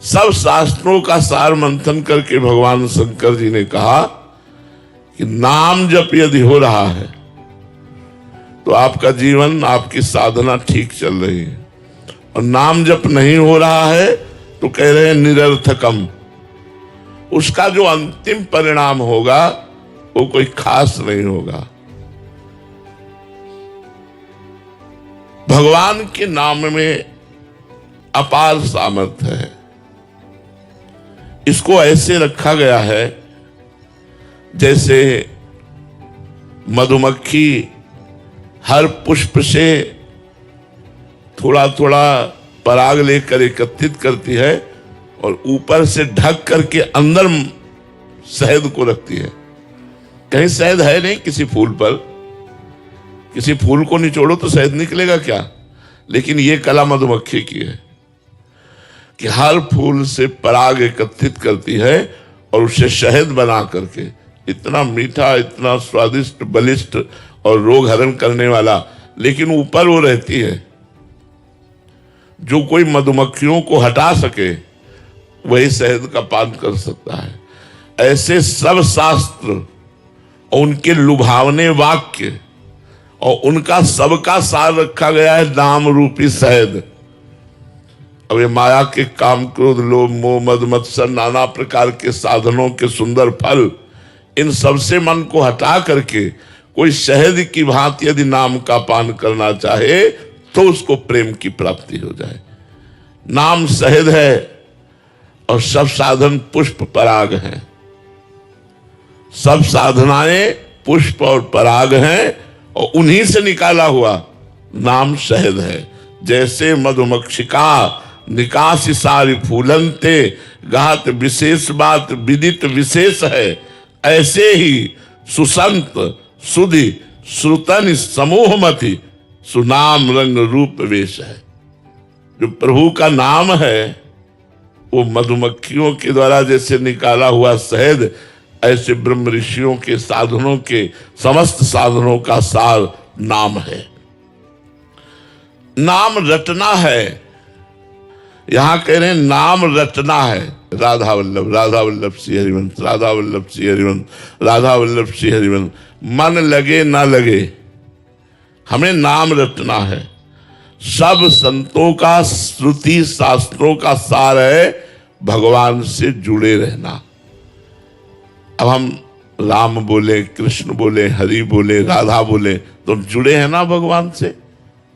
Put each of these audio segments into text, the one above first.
सब शास्त्रों का सार मंथन करके भगवान शंकर जी ने कहा कि नाम जप यदि हो रहा है तो आपका जीवन, आपकी साधना ठीक चल रही है, और नाम जप नहीं हो रहा है तो कह रहे हैं निरर्थकम। उसका जो अंतिम परिणाम होगा वो कोई खास नहीं होगा। भगवान के नाम में अपार सामर्थ्य है। इसको ऐसे रखा गया है जैसे मधुमक्खी हर पुष्प से थोड़ा थोड़ा पराग लेकर एकत्रित करती है और ऊपर से ढक करके अंदर शहद को रखती है। कहीं शहद है नहीं किसी फूल पर, किसी फूल को निचोड़ो तो शहद निकलेगा क्या? लेकिन ये कला मधुमक्खी की है कि हर फूल से पराग एकत्रित करती है और उसे शहद बना करके, इतना मीठा, इतना स्वादिष्ट, बलिष्ठ और रोग हरण करने वाला, लेकिन ऊपर वो रहती है। जो कोई मधुमक्खियों को हटा सके वही शहद का पान कर सकता है। ऐसे सब शास्त्र और उनके लुभावने वाक्य और उनका सबका सार रखा गया है नाम रूपी शहद। अब ये माया के काम, क्रोध, लोभ, मोह, मद, मत्सर, नाना प्रकार के साधनों के सुंदर फल, इन सबसे मन को हटा करके कोई शहद की भांति यदि नाम का पान करना चाहे तो उसको प्रेम की प्राप्ति हो जाए। नाम शहद है और सब साधन पुष्प पराग हैं। सब साधनाएं पुष्प और पराग हैं और उन्हीं से निकाला हुआ नाम शहद है। जैसे मधुमक्षिका निकासी सारी फूलंते गात विशेष बात विदित विशेष है, ऐसे ही सुसंत सुधि श्रुतन समूह मति सुनाम रंग रूप वेश है। जो प्रभु का नाम है वो मधुमक्खियों के द्वारा जैसे निकाला हुआ शहद, ऐसे ब्रह्म ऋषियों के साधनों के समस्त साधनों का सार नाम है। नाम रटना है। यहां कह रहे हैं नाम रटना है। राधा वल्लभ, राधा वल्लभ श्री हरिवंश, राधा वल्लभ श्री हरिवंश, राधा वल्लभ श्री हरिवंश। मन लगे ना लगे, हमें नाम रटना है। सब संतों का, श्रुति शास्त्रों का सार है भगवान से जुड़े रहना। अब हम राम बोले, कृष्ण बोले, हरि बोले, राधा बोले, तो जुड़े हैं ना भगवान से।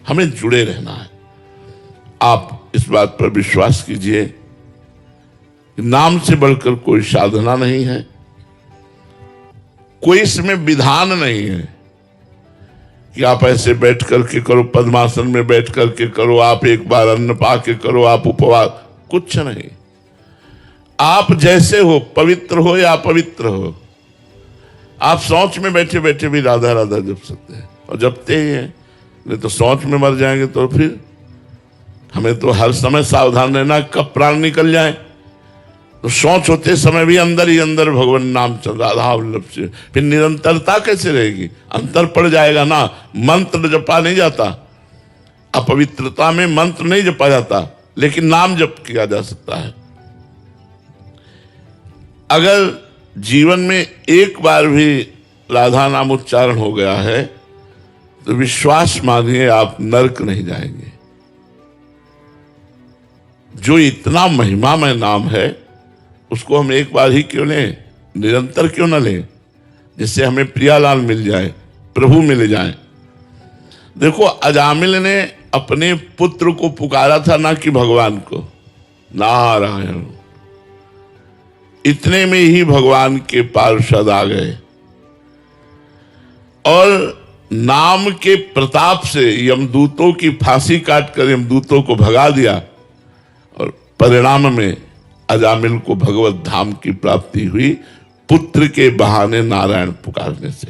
हमें जुड़े रहना है। आप इस बात पर विश्वास कीजिए, नाम से बढ़कर कोई साधना नहीं है, कोई इसमें विधान नहीं है कि आप ऐसे बैठ करके करो, पद्मासन में बैठ करके करो, आप एक बार अन्न पाके करो, आप उपवास, कुछ नहीं। आप जैसे हो, पवित्र हो या अपवित्र हो, आप शौच में बैठे बैठे भी राधा राधा जप सकते हैं और जपते ही हैं। नहीं तो शौच में मर जाएंगे तो फिर हमें तो हर समय सावधान रहना, कब प्राण निकल जाए। तो शौच होते समय भी अंदर ही अंदर भगवान नाम चल, राधा वल्लभ से। फिर निरंतरता कैसे रहेगी? अंतर पड़ जाएगा ना। मंत्र जपा नहीं जाता, अपवित्रता में मंत्र नहीं जपा जाता, लेकिन नाम जप किया जा सकता है। अगर जीवन में एक बार भी राधा नाम उच्चारण हो गया है तो विश्वास मानिए आप नरक नहीं जाएंगे। जो इतना महिमामय नाम है उसको हम एक बार ही क्यों लें, निरंतर क्यों न लें, जिससे हमें प्रियालाल मिल जाए, प्रभु मिल जाए। देखो, अजामिल ने अपने पुत्र को पुकारा था, ना कि भगवान को। नारायण, इतने में ही भगवान के पार्षद आ गए और नाम के प्रताप से यमदूतों की फांसी काटकर यमदूतों को भगा दिया और परिणाम में अजामिल को भगवत धाम की प्राप्ति हुई, पुत्र के बहाने नारायण पुकारने से।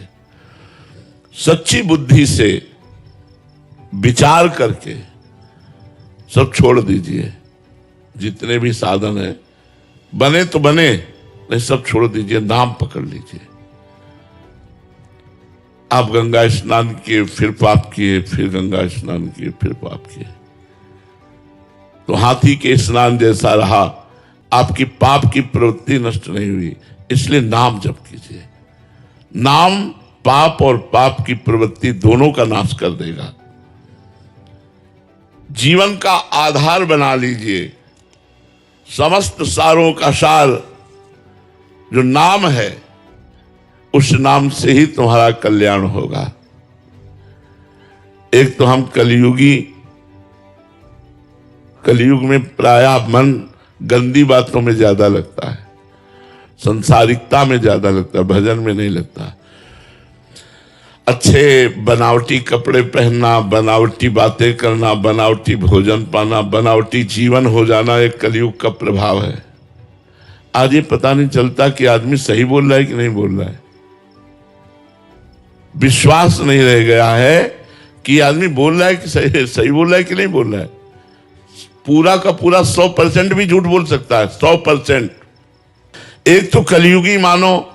सच्ची बुद्धि से विचार करके सब छोड़ दीजिए। जितने भी साधन है, बने तो बने, नहीं सब छोड़ दीजिए, नाम पकड़ लीजिए। आप गंगा स्नान किए, फिर पाप किए, फिर गंगा स्नान किए, फिर पाप किए, तो हाथी के स्नान जैसा रहा आपकी पाप की प्रवृत्ति नष्ट नहीं हुई, इसलिए नाम जप कीजिए। नाम पाप और पाप की प्रवृत्ति दोनों का नाश कर देगा। जीवन का आधार बना लीजिए। समस्त सारों का सार जो नाम है, उस नाम से ही तुम्हारा कल्याण होगा। एक तो हम कलयुग में प्रायः मन गंदी बातों में ज्यादा लगता है, संसारिकता में ज्यादा लगता है, भजन में नहीं लगता। अच्छे बनावटी कपड़े पहनना, बनावटी बातें करना, बनावटी भोजन पाना, बनावटी जीवन हो जाना एक कलयुग का प्रभाव है। आज ये पता नहीं चलता कि आदमी सही बोल रहा है कि नहीं बोल रहा है। विश्वास नहीं रह गया है कि आदमी बोल रहा है कि सही बोल रहा है कि नहीं बोल रहा है। पूरा का पूरा 100% भी झूठ बोल सकता है, 100%। एक तो कलयुगी मानो,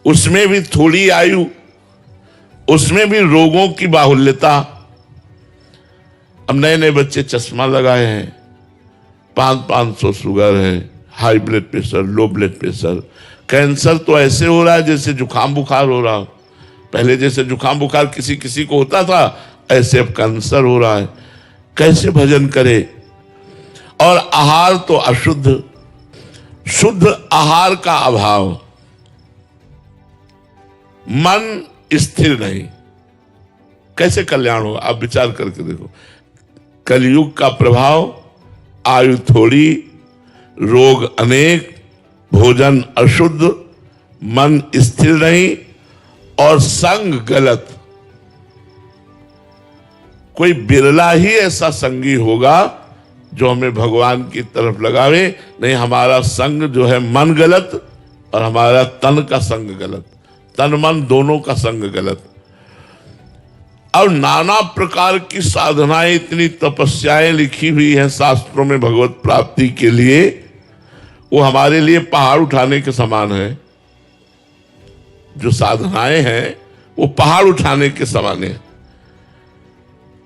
उसमें भी थोड़ी आयु, उसमें भी रोगों की बाहुल्यता। अब नए नए बच्चे चश्मा लगाए हैं, 500 शुगर है, high blood pressure, low blood pressure, cancer तो ऐसे हो रहा है जैसे जुकाम बुखार हो रहा। पहले जैसे जुकाम बुखार किसी किसी को होता था, ऐसे अब कैंसर हो रहा है। कैसे भजन करे? और आहार तो अशुद्ध, शुद्ध आहार का अभाव, मन स्थिर नहीं, कैसे कल्याण होगा? आप विचार करके देखो। कलयुग का प्रभाव, आयु थोड़ी, रोग अनेक, भोजन अशुद्ध, मन स्थिर नहीं और संग गलत। कोई बिरला ही ऐसा संगी होगा जो हमें भगवान की तरफ लगावे। नहीं, हमारा संग जो है मन गलत और हमारा तन का संग गलत, तन मन दोनों का संग गलत। और नाना प्रकार की साधनाएं, इतनी तपस्याएं लिखी हुई हैं शास्त्रों में भगवत प्राप्ति के लिए, वो हमारे लिए पहाड़ उठाने के समान है। जो साधनाएं हैं वो पहाड़ उठाने के समान है।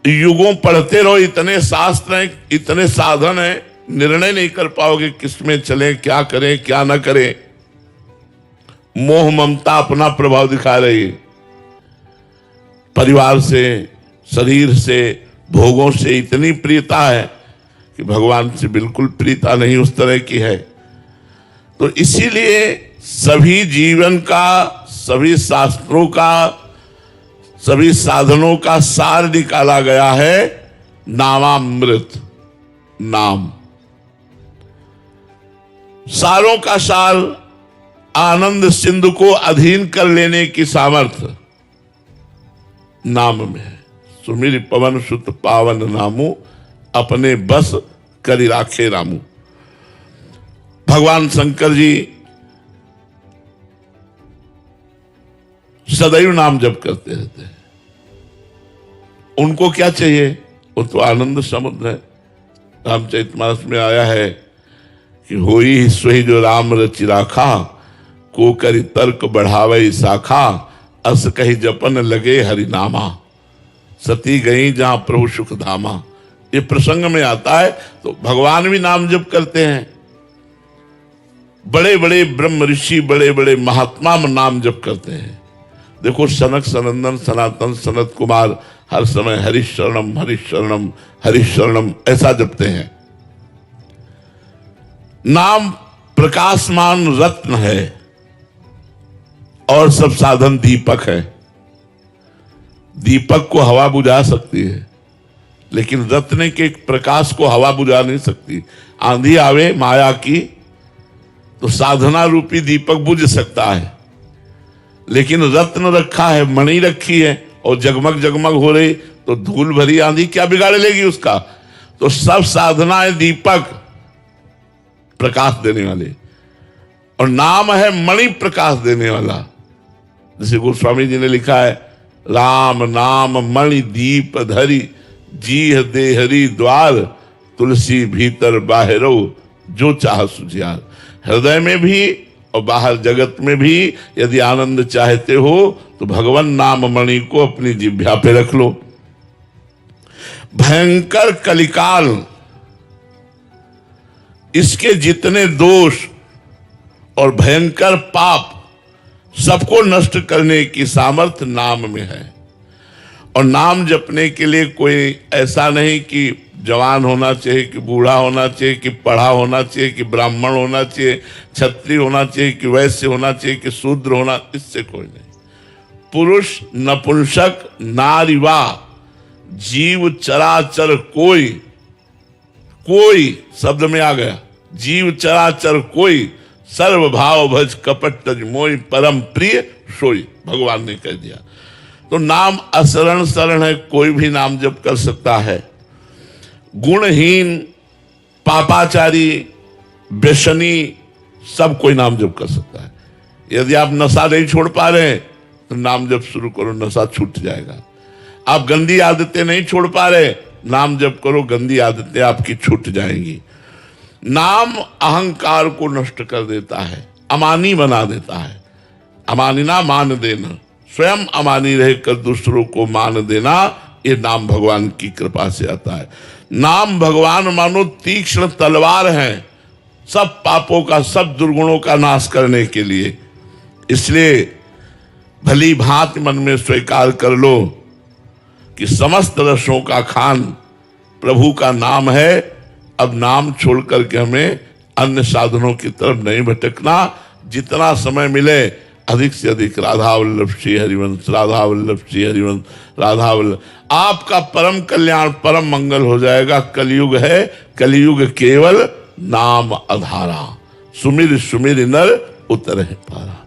युगों पढ़ते रहो, इतने शास्त्र हैं, इतने साधन हैं, निर्णय नहीं कर पाओगे किसमें चले, क्या करें क्या ना करें। मोह ममता अपना प्रभाव दिखा रही है। परिवार से, शरीर से, भोगों से इतनी प्रियता है कि भगवान से बिल्कुल प्रियता नहीं उस तरह की है। तो इसीलिए सभी जीवन का, सभी शास्त्रों का, सभी साधनों का सार निकाला गया है नामामृत, नाम। सारों का सार, आनंद सिंधु को अधीन कर लेने की सामर्थ्य नाम में है। सुमिर पवन सुत पावन नामू, अपने बस करि राखे रामू। भगवान शंकर जी सदैव नाम जप करते रहते हैं। उनको क्या चाहिए? वो तो आनंद समुद्र है। रामचरितमानस में आया है कि होई सोई जो राम रचि राखा, को करि तर्क बढ़ावे शाखा, अस कही जपन लगे हरिनामा, सती गई जहां प्रभु सुख धामा। ये प्रसंग में आता है। तो भगवान भी नाम जप करते हैं। बड़े बड़े ब्रह्म ऋषि, बड़े बड़े महात्मा नाम जप करते हैं। देखो, सनक सनंदन सनातन सनत कुमार हर समय हरिशरणम हरिशरणम हरिशरणम ऐसा जपते हैं। नाम प्रकाशमान रत्न है और सब साधन दीपक है। दीपक को हवा बुझा सकती है, लेकिन रत्न के प्रकाश को हवा बुझा नहीं सकती। आंधी आवे माया की तो साधना रूपी दीपक बुझ सकता है, लेकिन रत्न रखा है, मणि रखी है और जगमग जगमग हो रही, तो धूल भरी आंधी क्या बिगाड़ लेगी उसका? तो सब साधनाएं दीपक, प्रकाश देने वाले, और नाम है मणि प्रकाश देने वाला। जैसे गोस्वामी जी ने लिखा है, राम नाम मणि दीप धरी, जीह देहरी द्वार, तुलसी भीतर बाहरो, जो चाह सुझियार। हृदय में भी और बाहर जगत में भी यदि आनंद चाहते हो तो भगवान नाम मणि को अपनी जिह्वा पे रख लो। भयंकर कलिकाल इसके जितने दोष और भयंकर पाप सबको नष्ट करने की सामर्थ्य नाम में है। और नाम जपने के लिए कोई ऐसा नहीं कि जवान होना चाहिए, कि बूढ़ा होना चाहिए, कि पढ़ा होना चाहिए, कि ब्राह्मण होना चाहिए, क्षत्रिय होना चाहिए, कि वैश्य होना चाहिए, कि शूद्र होना, इससे कोई नहीं। पुरुष, नपुंसक, नारीवा, जीव चराचर कोई शब्द में आ गया, जीव चराचर कोई, सर्व भाव भज कपट तज मोई, परम प्रिय सोई, भगवान ने कह दिया। तो नाम असरण शरण है, कोई भी नाम जप कर सकता है। गुणहीन, पापाचारी, व्यसनी, सब कोई नाम जप कर सकता है। यदि आप नशा नहीं छोड़ पा रहे हैं तो नाम जप शुरू करो, नशा छूट जाएगा। आप गंदी आदतें नहीं छोड़ पा रहे, नाम जप करो, गंदी आदतें आपकी छूट जाएंगी। नाम अहंकार को नष्ट कर देता है, अमानी बना देता है। अमानिना मान देना, स्वयं अमानी रहकर दूसरों को मान देना, ये नाम भगवान की कृपा से आता है। नाम भगवान मानो तीक्ष्ण तलवार है, सब पापों का, सब दुर्गुणों का नाश करने के लिए। इसलिए भली भांति मन में स्वीकार कर लो कि समस्त रसों का खान प्रभु का नाम है। अब नाम छोड़ करके हमें अन्य साधनों की तरफ नहीं भटकना। जितना समय मिले अधिक से अधिक राधा वल्लभ श्री हरिवंश, राधा वल्लभ श्री हरिवंश, राधा वल्लभ, आपका परम कल्याण, परम मंगल हो जाएगा। कलयुग है, कलयुग केवल नाम आधारा, सुमिर सुमिर नर उतरे पारा।